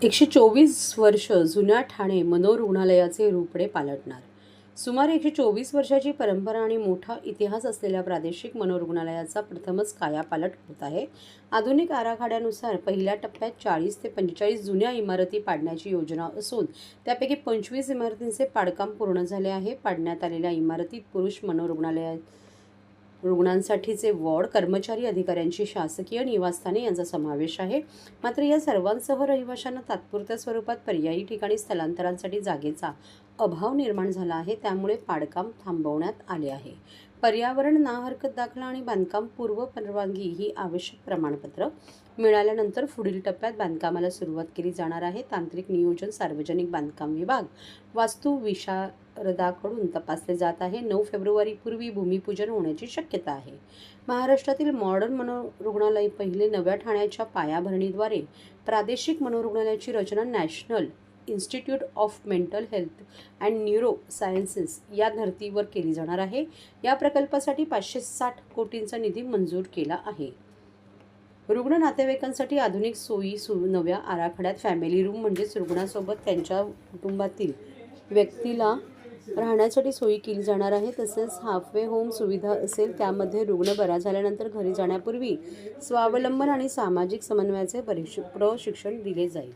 124 वर्ष जुन्या ठाणे मनोरुग्णालयाचे रूपडे पालटणार. सुमारे 124 वर्षाची परंपरा आणि मोठा इतिहास असलेल्या प्रादेशिक मनोरुग्णालयाचा प्रथमच कायापालट होत आहे. आधुनिक आराखड्यानुसार पहिल्या टप्प्यात 40 ते 45 जुन्या इमारती पाडण्याची योजना असून त्यापैकी 25 इमारतींचे पाडकाम पूर्ण झाले आहे. पाडण्यात आलेल्या इमारतीत पुरुष रुग्णांसाठीचे वॉर्ड, कर्मचारी, अधिकाऱ्यांची शासकीय निवासस्थाने यांचा समावेश आहे. मात्र या सर्वांसह रहिवाशांना तात्पुरत्या स्वरूपात पर्यायी ठिकाणी स्थलांतरांसाठी जागेचा अभाव निर्माण झाला आहे. त्यामुळे पाडकाम थांबवण्यात आले आहे. पर्यावरण ना हरकत दाखला आणि बांधकाम पूर्व परवानगी ही आवश्यक प्रमाणपत्र मिळाल्यानंतर पुढील टप्प्यात बांधकामाला सुरुवात केली जाणार आहे. तांत्रिक नियोजन सार्वजनिक बांधकाम विभाग वास्तू विशारदाकडून तपासले जात आहे. 9 फेब्रुवारीपूर्वी भूमिपूजन होण्याची शक्यता आहे. महाराष्ट्रातील मॉडर्न मनोरुग्णालय पहिले नव्या ठाण्याच्या पायाभरणीद्वारे प्रादेशिक मनोरुग्णालयाची रचना national institute of mental health and neurosciences या धर्तीवर केली जाणार आहे. या प्रकल्पासाठी 560 कोटींचा निधी मंजूर केला आहे. रुग्ण नातेवाईकांसाठी आधुनिक सोयी नव्या आराखड्यात फॅमिली रूम म्हणजेच रुग्णासोबत त्यांच्या कुटुंबातील व्यक्तीला राहण्यासाठी सोयी केली जाणार आहे. तसेच हाफवे होम सुविधा असेल. त्यामध्ये रुग्ण बरा झाल्यानंतर घरी जाण्यापूर्वी स्वावलंबन आणि सामाजिक समन्वयाचे प्रशिक्षण दिले जाईल.